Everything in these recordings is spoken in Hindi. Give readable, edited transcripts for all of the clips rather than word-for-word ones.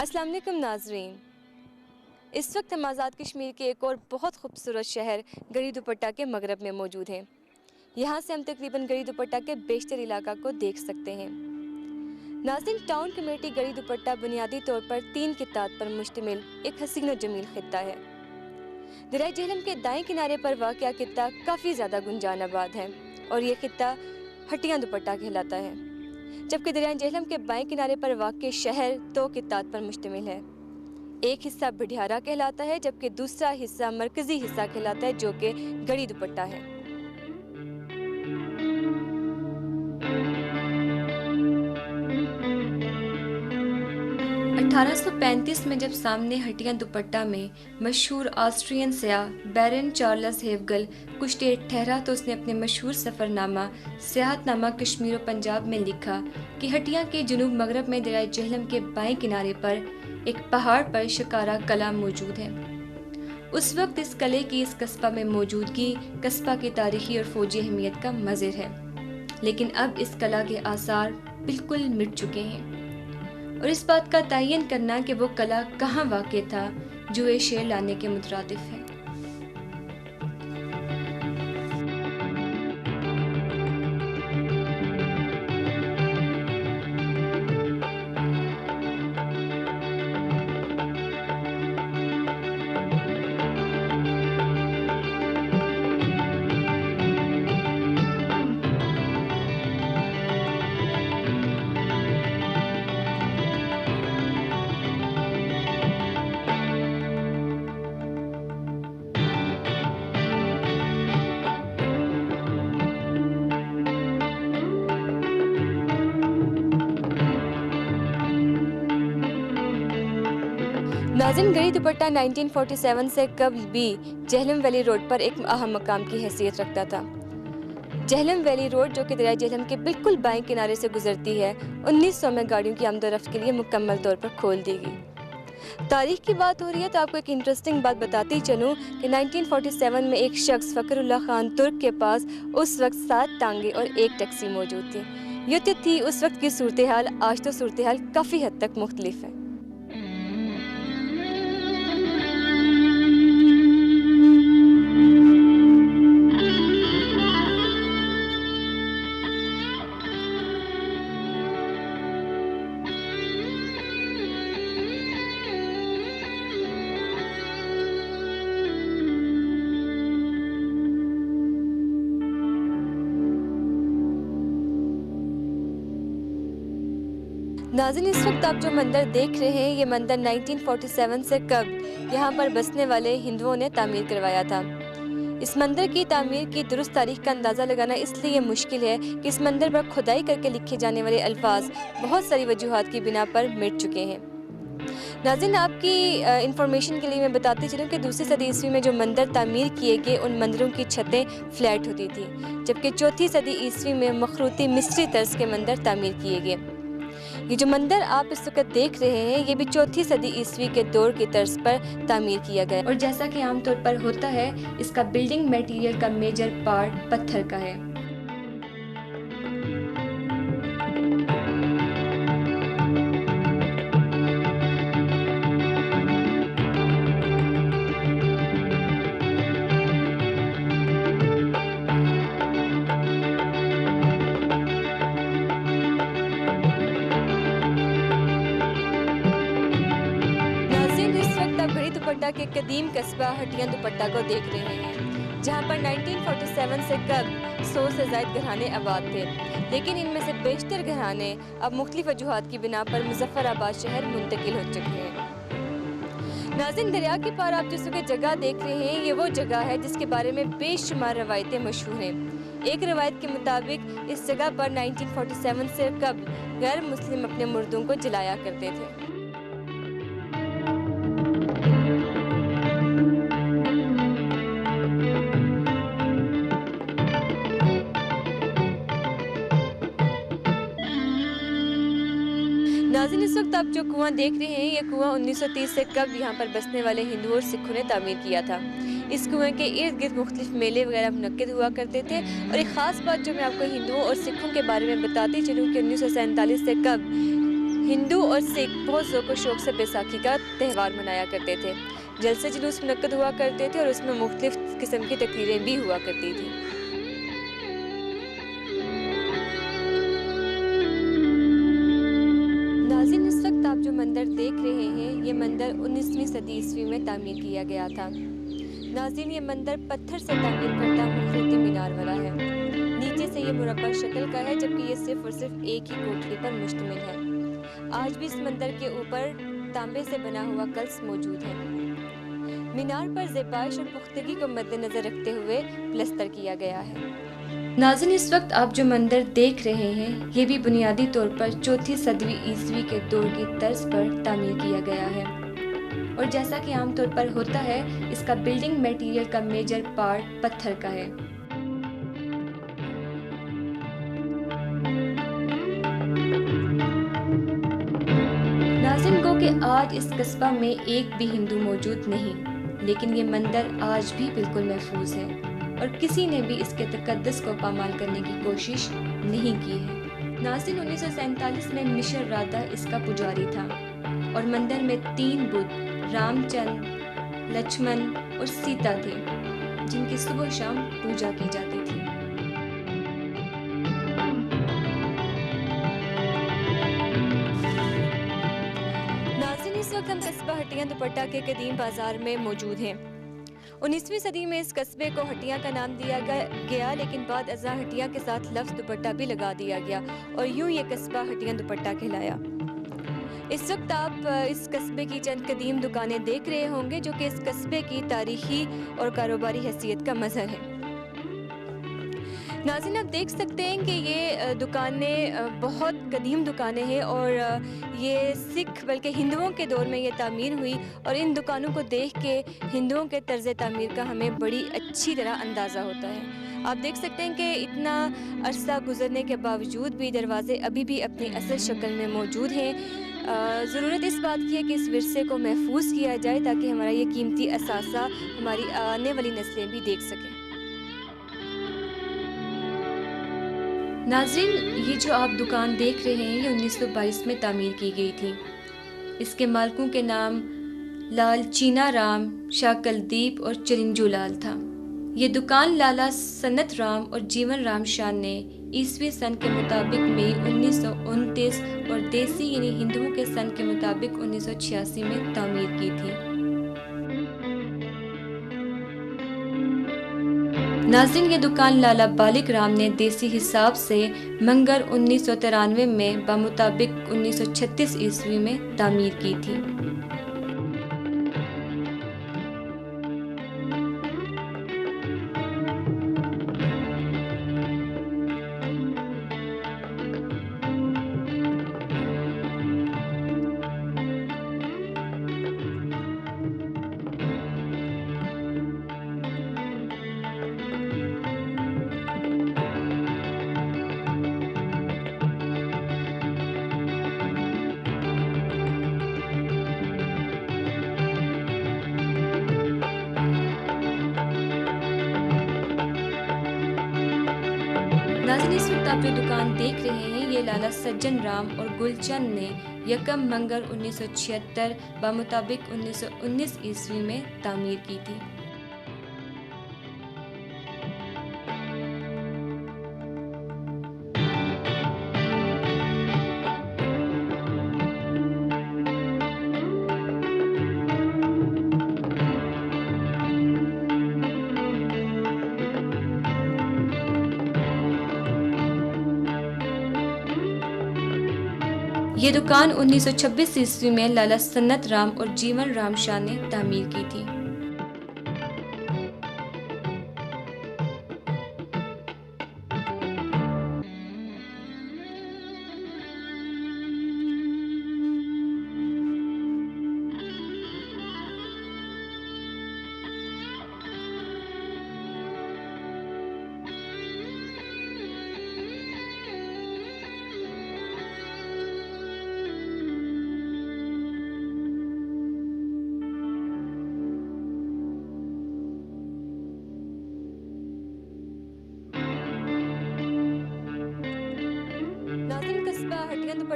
अस्सलाम वालेकुम नाजरीन। इस वक्त हम आज़ाद कश्मीर के एक और बहुत खूबसूरत शहर गढ़ी दुपट्टा के मगरब में मौजूद हैं। यहाँ से हम तकरीबन गढ़ी दुपट्टा के बेशतर इलाका को देख सकते हैं। नाज़रीन, टाउन कमेटी गढ़ी दुपट्टा बुनियादी तौर पर 3 खित्तात पर मुश्तमिल एक हसीन और जमील खित्ता है। दरिया झेलम के दाएं किनारे पर वाक़या खित्ता काफ़ी ज़्यादा गुंजान आबाद है और ये खित्ता हटियां दुपट्टा कहलाता है, जबकि दरिया झेलम के बाएं किनारे पर वाक़ शहर 2 खित्तात पर मुश्तमिल है। एक हिस्सा बिढियारा कहलाता है जबकि दूसरा हिस्सा मरकजी हिस्सा कहलाता है, जो कि गढ़ी दुपट्टा है। अठारह 1835 में जब सामने हटियां दुपट्टा में मशहूर ऑस्ट्रियन सयाह बैरन चार्ल्स हेवगल कुछ देर ठहरा तो उसने अपने मशहूर सफ़रनामा सियाहतनामा कश्मीर और पंजाब में लिखा कि हटियां के जुनूब मगरब में दरिया झेलम के बाएं किनारे पर एक पहाड़ पर शिकारा कला मौजूद है। उस वक्त इस कले की इस कस्बा में मौजूदगी कस्बा की तारीखी और फौजी अहमियत का मज़र है, लेकिन अब इस कला के आसार बिल्कुल मिट चुके हैं और इस बात का तयन करना कि वो कला कहाँ वाक़ था जो ये शेर लाने के मुतरादिफ है। नाज़रीन, गढ़ी दुपट्टा 1947 से कबल भी झेलम वैली रोड पर एक अहम मकाम की हैसियत रखता था। झेलम वैली रोड, जो कि दरिया झेलम के बिल्कुल बाएं किनारे से गुजरती है, 1900 में गाड़ियों की आमदोरफ्त के लिए मुकम्मल तौर पर खोल दी गई। तारीख की बात हो रही है तो आपको एक इंटरेस्टिंग बात बताती चलूँ कि 1947 में एक शख्स फ़खरुल्लाह खान तुर्क के पास उस वक्त 7 टांगे और 1 टैक्सी मौजूद थी। ये तो थी उस वक्त की सूरत हाल। आज तो सूरत हाल काफ़ी हद तक मुख्तलिफ है। नाज़रीन, इस वक्त आप जो मंदिर देख रहे हैं, ये मंदिर 1947 से कब यहाँ पर बसने वाले हिंदुओं ने तामीर करवाया था। इस मंदिर की तामीर की दुरुस्त तारीख का अंदाज़ा लगाना इसलिए मुश्किल है कि इस मंदिर पर खुदाई करके लिखे जाने वाले अल्फाज बहुत सारी वजूहात की बिना पर मिट चुके हैं। नाज़रीन, आपकी इंफॉर्मेशन के लिए मैं बताती चलूँ कि दूसरी सदी ईस्वी में जो मंदिर तामीर किए गए, उन मंदिरों की छतें फ्लैट होती थी, जबकि चौथी सदी ईस्वी में मखरूती मिस्री तर्ज के मंदिर तामीर किए गए। ये जो मंदिर आप इस वक्त देख रहे हैं, ये भी चौथी सदी ईस्वी के दौर की तर्ज पर तामीर किया गया और जैसा कि आमतौर पर होता है, इसका बिल्डिंग मटेरियल का मेजर पार्ट पत्थर का है। दुपट्टा के कदीम कस्बा हटियां दुपट्टा को देख रहे हैं, जहां पर 1947 से कब 100 से ज़ायद घराने आबाद थे, लेकिन इनमें से बेशतर घराने अब मुख्तलिफ वजूहात की बिना पर मुजफ्फराबाद शहर मुंतकिल हो चुके हैं। नाज़रीन, दरिया के पार आप जिस जगह देख रहे हैं, ये वो जगह है जिसके बारे में बेशुमार रवायतें मशहूर हैं। एक रवायत के मुताबिक इस जगह पर 1947 से कब गैर मुस्लिम अपने मुर्दों को जलाया करते थे। नाज़रीन, इस वक्त आप जो कुआं देख रहे हैं, ये कुआं 1930 से कब यहाँ पर बसने वाले हिंदुओं और सिखों ने तामीर किया था। इस कुएं के इर्द गिर्द मुख्तलिफ मेले वगैरह मुनक्किद हुआ करते थे। और एक ख़ास बात जो मैं आपको हिंदुओं और सिखों के बारे में बताती चलूँ कि 1947 से कब हिंदू और सिख बहुत ज़ोक शौक से बैसाखी का त्यौहार मनाया करते थे। जलसे जुलूस मुनक्कद हुआ करते थे और उसमें मुख्तलिफ किस्म की तकरीरें भी हुआ करती थी। नाज़रीन, इस वक्त आप जो मंदिर देख रहे हैं, ये मंदिर 19वीं सदी ईस्वी में तामीर किया गया था। नाज़रीन, ये मंदिर पत्थर से तामीर करदा मुखरूती मीनार वाला है। नीचे से ये मुरब्बा शक्ल का है, जबकि ये सिर्फ और सिर्फ एक ही कोठरी पर मुश्तमिल है। आज भी इस मंदिर के ऊपर तांबे से बना हुआ कलश मौजूद है। मीनार पर ज़ेबाइश और पुख्तगी को मद्देनजर रखते हुए प्लस्तर किया गया है। नाज़रीन, इस वक्त आप जो मंदिर देख रहे हैं, ये भी बुनियादी तौर पर चौथी सदी ईस्वी के दौर की तर्ज पर तामीर किया गया है और जैसा कि आमतौर पर होता है, इसका बिल्डिंग मटेरियल का मेजर पार्ट पत्थर का है। नाज़रीन, गो कि आज इस कस्बा में एक भी हिंदू मौजूद नहीं, लेकिन ये मंदिर आज भी बिल्कुल महफूज है और किसी ने भी इसके तकद्दुस को पामाल करने की कोशिश नहीं की है। नाज़रीन, 1947 में मिशर राधा इसका पुजारी था और मंदिर में 3 बुद्ध रामचंद्र, लक्ष्मण और सीता थे, जिनकी सुबह शाम पूजा की जाती थी। नाज़रीन, इस वक्त हम कस्बा हटियां दुपट्टा के कदीम बाजार में मौजूद हैं। 19वीं सदी में इस कस्बे को हटियां का नाम दिया गया, लेकिन बाद अज़ा हटियां के साथ लफ्ज़ दुपट्टा भी लगा दिया गया और यूं ये कस्बा हटियां दुपट्टा कहलाया। इस वक्त आप इस कस्बे की चंद कदीम दुकानें देख रहे होंगे, जो कि इस कस्बे की तारीखी और कारोबारी हैसियत का मज़हर है। नाज़रीन, आप देख सकते हैं कि ये दुकानें बहुत कदीम दुकानें हैं और ये सिख बल्कि हिंदुओं के दौर में ये तामीर हुई और इन दुकानों को देख के हिंदुओं के तर्ज़ तामीर का हमें बड़ी अच्छी तरह अंदाज़ा होता है। आप देख सकते हैं कि इतना अरसा गुजरने के बावजूद भी दरवाज़े अभी भी अपनी असल शक्ल में मौजूद हैं। ज़रूरत इस बात की है कि इस विरसे को महफूज किया जाए ताकि हमारा ये कीमती असासा हमारी आने वाली नस्लें भी देख सकें। नाज़रीन, ये जो आप दुकान देख रहे हैं, ये 1922 में तामीर की गई थी। इसके मालिकों के नाम लाल चीना राम, शाह कुलदीप और चिरंजू लाल था। ये दुकान लाला सन्नत राम और जीवन राम शाह ने ईस्वी सन के मुताबिक मई 1929 और देसी यानी हिंदुओं के सन के मुताबिक 1986 में तामीर की थी। नाज़रीन, ये दुकान लाला बालिक राम ने देसी हिसाब से मंगर 1993 में बमुताबिक 1936 ईस्वी में तामीर की थी। नाज़रीन, इस वक्त आप जो दुकान देख रहे हैं, ये लाला सज्जन राम और गुलचंद ने यकम मंगर 1976 बमुताबिक 1919 ईस्वी में तामीर की थी। ये दुकान 1926 ईस्वी में लाला सन्नत राम और जीवन राम शाह ने तामीर की थी।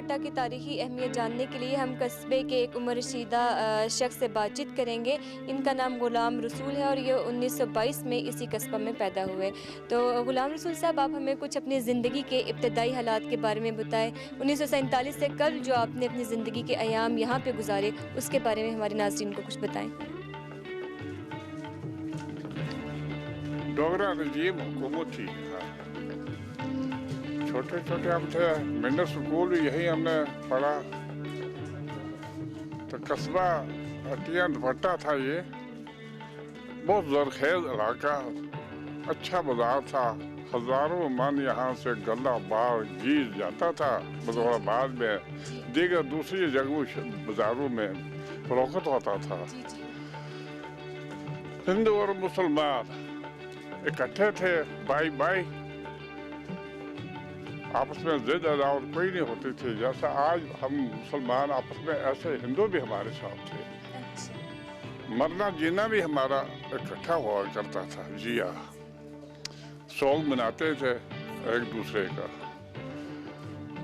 भट्टा की तारीखी अहमियत जानने के लिए हम कस्बे के एक उम्र रशीदा शख्स से बातचीत करेंगे। इनका नाम ग़ुलाम रसूल है और ये 1922 में इसी कस्बा में पैदा हुए। तो ग़ुलाम रसूल साहब, आप हमें कुछ अपनी ज़िंदगी के इब्तदाई हालात के बारे में बताएं। 1947 से कल जो आपने अपनी ज़िंदगी के अयाम यहाँ पे गुजारे, उसके बारे में हमारे नाज़रीन को कुछ बताएं। डोगरा रजीम हुकूमत थी। छोटे छोटे हम थे, मिडल स्कूल भी यही हमने पढ़ा। तो कस्बा अटियान भट्टा था, ये बहुत जरखेज इलाका, अच्छा बाजार था। हजारों मन यहाँ से गल्ला बार गीज जाता था। मुजफ्फराबाद में दीगर दूसरी जगहों बाजारों में फरोख्त होता था। हिंदू और मुसलमान इकट्ठे थे, भाई भाई, आपस में जिद अदावत कोई नहीं होती थी। जैसा आज हम मुसलमान आपस में, ऐसे हिंदू भी हमारे साथ थे। मरना जीना भी हमारा इकट्ठा हुआ करता था। जिया सोग मनाते थे एक दूसरे का।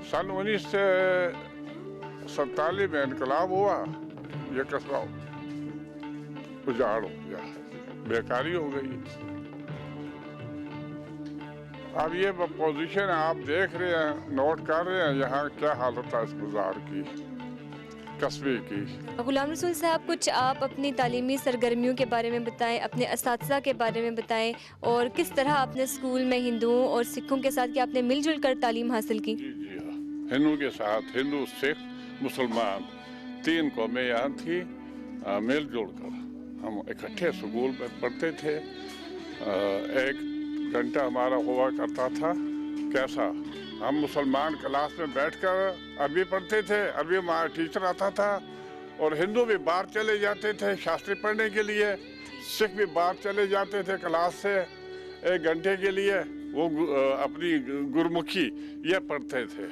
सन 1947 में इनकलाब हुआ, ये कस्बा उजाड़ हो गया, बेकारी हो गई। अब ये पोजीशन आप देख रहे हैं, नोट कर रहे हैं, यहाँ क्या हालत है इस बाजार की, कस्बे की। ग़ुलाम रसूल साहब, कुछ आप अपनी तालीमी सरगर्मियों के बारे में बताएं, अपने असातिज़ा के बारे में बताएं, और किस तरह आपने स्कूल में हिंदुओं और सिखों के साथ क्या आपने मिलजुल कर तालीम हासिल की? जी जी हाँ, हिंदू के साथ, हिंदू सिख मुसलमान तीन कौमें यहाँ थी। मिलजुल कर हम इकट्ठे स्कूल में पढ़ते थे। एक घंटा हमारा हुआ करता था। कैसा, हम मुसलमान क्लास में बैठकर अरबी पढ़ते थे, अरबी हमारा टीचर आता था। और हिंदू भी बाहर चले जाते थे शास्त्री पढ़ने के लिए, सिख भी बाहर चले जाते थे क्लास से एक घंटे के लिए, वो अपनी गुरमुखी ये पढ़ते थे।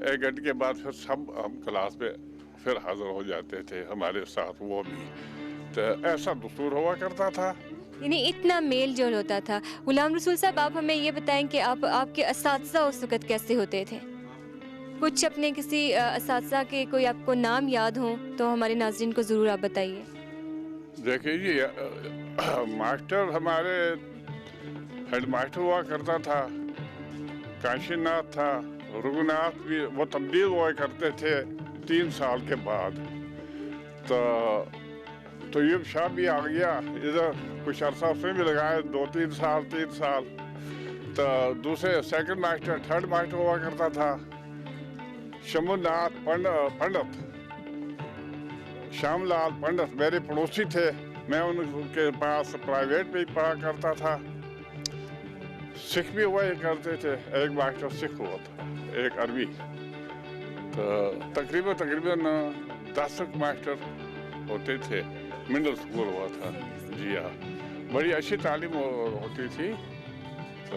एक घंटे के बाद फिर सब हम क्लास में फिर हाजिर हो जाते थे, हमारे साथ वो भी। तो ऐसा दस्तूर हुआ करता था, यानी इतना मेल जोल होता था। ग़ुलाम रसूल साहब, आप हमें ये बताएं कि आपके असातिज़ा उस वक़्त कैसे होते थे? कुछ अपने किसी असातिज़ा के कोई आपको नाम याद हो तो हमारे नाज़रीन को ज़रूर आप बताइए। देखिए जी, मास्टर हमारे हेड मास्टर हुआ करता था, काशीनाथ था, रघुनाथ भी, वो तब्दील हुआ करते थे 3 साल के बाद। तो यूब शाह भी आ गया इधर, कुछ अर्सा उसने भी लगाया 2-3 साल, 3 साल। तो दूसरे सेकंड मास्टर, थर्ड मास्टर हुआ करता था शंभुनाथ पंडित, श्यामलाल पंडित मेरे पड़ोसी थे। मैं उनके पास प्राइवेट में ही पढ़ा करता था। सिख भी हुआ करते थे, एक मास्टर सिख हुआ था, एक अरबी। तो तकरीबन 10 मास्टर होते थे। मिडल स्कूल हुआ था। जी हाँ, बड़ी अच्छी तालीम होती थी। तो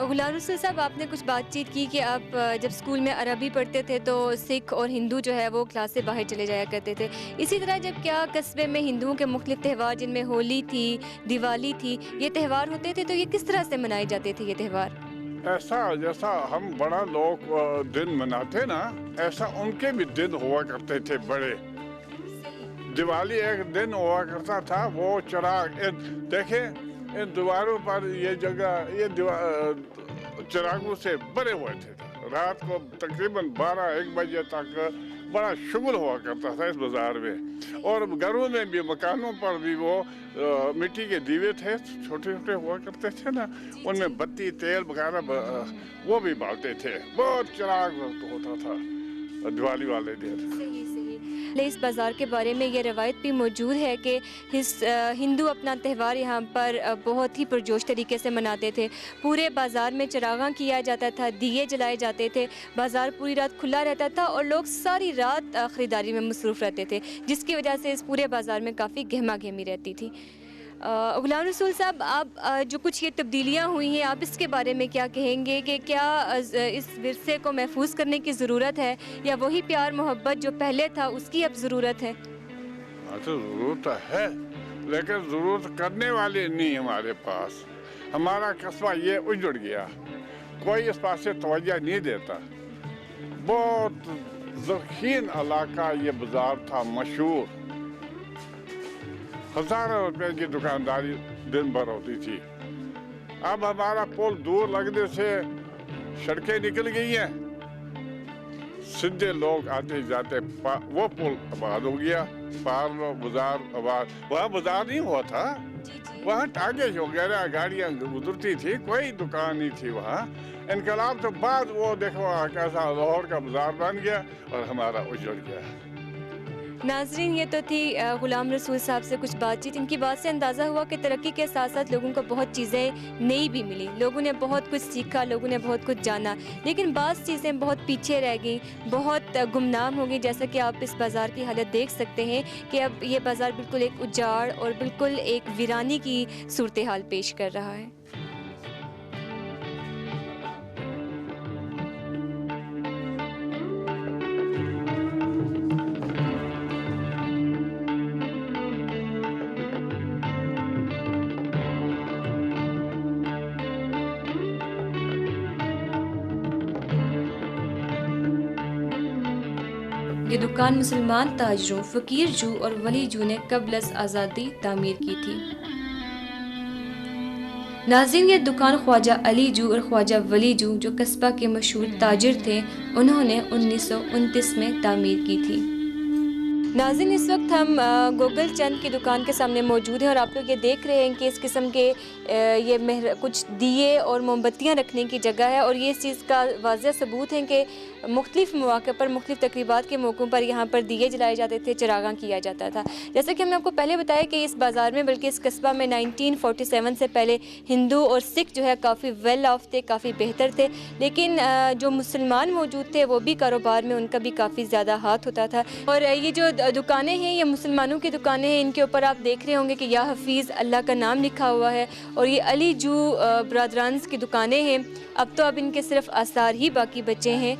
ग़ुलाम रसूल साहब, आपने कुछ बातचीत की कि आप जब स्कूल में अरबी पढ़ते थे तो सिख और हिंदू जो है वो क्लास से बाहर चले जाया करते थे। इसी तरह जब क्या कस्बे में हिंदुओं के मुख्तलिफ त्यौहार, जिनमें होली थी, दिवाली थी, ये त्यौहार होते थे, तो ये किस तरह से मनाए जाते थे ये त्यौहार? ऐसा जैसा हम बड़ा लोग दिन मनाते ना, ऐसा उनके भी दिन हुआ करते थे बड़े। दिवाली एक दिन हुआ करता था, वो चिराग देखे इन दीवारों पर, ये जगह ये चिरागों से भरे हुए थे। रात को तकरीबन 12-1 बजे तक बड़ा शुगल हुआ करता था इस बाजार में। और घरों में भी, मकानों पर भी वो मिट्टी के दीवे थे, छोटे छोटे हुआ करते थे ना, उनमें बत्ती तेल वगैरह वो भी बालते थे। बहुत चिराग होता था दिवाली वाले दिन। इस बाज़ार के बारे में ये रवायत भी मौजूद है कि हिंदू अपना त्यौहार यहाँ पर बहुत ही पुरजोश तरीके से मनाते थे। पूरे बाज़ार में चिरागा किया जाता था, दिए जलाए जाते थे, बाज़ार पूरी रात खुला रहता था और लोग सारी रात ख़रीदारी में मसरूफ़ रहते थे, जिसकी वजह से इस पूरे बाज़ार में काफ़ी गहमा गहमी रहती थी। ग़ुलाम रसूल साहब, आप जो कुछ ये तब्दीलियाँ हुई हैं, आप इसके बारे में क्या कहेंगे कि क्या इस विरसे को महफूज करने की ज़रूरत है, या वही प्यार मोहब्बत जो पहले था उसकी अब ज़रूरत है? तो ज़रूरत है, लेकिन ज़रूरत करने वाले नहीं हमारे पास। हमारा कस्बा ये उजड़ गया, कोई इस पास से तवज्जो नहीं देता। बहुत ज़ख़ीन इलाका ये बाजार था, मशहूर। हज़ारों रुपए की दुकानदारी दिन भर होती थी। अब हमारा पुल दूर लगने से सड़कें निकल गई हैं, सीधे लोग आते जाते, वो पुल आबाद हो गया, पार लो बाजार आबाद। वहाँ बाजार नहीं हुआ था, वहाँ टागे वगैरह गाड़ियाँ गुजरती थी, कोई दुकान नहीं थी वहाँ। इनकलाब तो बाद वो देखो कैसा लाहौर का बाजार बन गया और हमारा उजड़ गया। नाजरीन, ये तो थी ग़ुलाम रसूल साहब से कुछ बातचीत। इनकी बात से अंदाज़ा हुआ कि तरक्की के साथ साथ लोगों को बहुत चीज़ें नई भी मिली, लोगों ने बहुत कुछ सीखा, लोगों ने बहुत कुछ जाना, लेकिन बाज़ चीज़ें बहुत पीछे रह गई, बहुत गुमनाम हो गई। जैसा कि आप इस बाज़ार की हालत देख सकते हैं कि अब ये बाज़ार बिल्कुल एक उजाड़ और बिल्कुल एक वीरानी की सूरत हाल पेश कर रहा है। ये दुकान मुसलमान ताजरों फ़कीर जू और वली जू ने क़ब्ल आज़ादी तामीर की थी। नाज़रीन, ये दुकान ख्वाजा अली जू और ख्वाजा वली जू, जो कस्बा के मशहूर ताजिर थे, उन्होंने 1929 में तामीर की थी। नाज़रीन, इस वक्त हम गोगल चंद की दुकान के सामने मौजूद हैं और आप लोग ये देख रहे हैं कि इस किस्म के ये कुछ दिए और मोमबत्तियाँ रखने की जगह है और ये इस चीज़ का वाज़ह सबूत है कि मुख्तलिफ़ मौक़े पर, मुख्तलिफ़ तक़रीबात के मौक़ों पर यहाँ पर दिए जलाए जाते थे, चरागां किया जाता था। जैसा कि हमने आपको पहले बताया कि इस बाज़ार में, बल्कि इस कस्बा में 1947 से पहले हिंदू और सिख जो है काफ़ी वेल ऑफ थे, काफ़ी बेहतर थे, लेकिन जो मुसलमान मौजूद थे वो भी कारोबार में उनका भी काफ़ी ज़्यादा हाथ होता था। और ये जो दुकानें हैं, ये मुसलमानों की दुकानें हैं। इनके ऊपर आप देख रहे होंगे कि या हफीज़, अल्लाह का नाम लिखा हुआ है। और ये अली जू ब्रदर्स की दुकानें हैं। अब तो अब इनके सिर्फ आसार ही बाकी बचे हैं।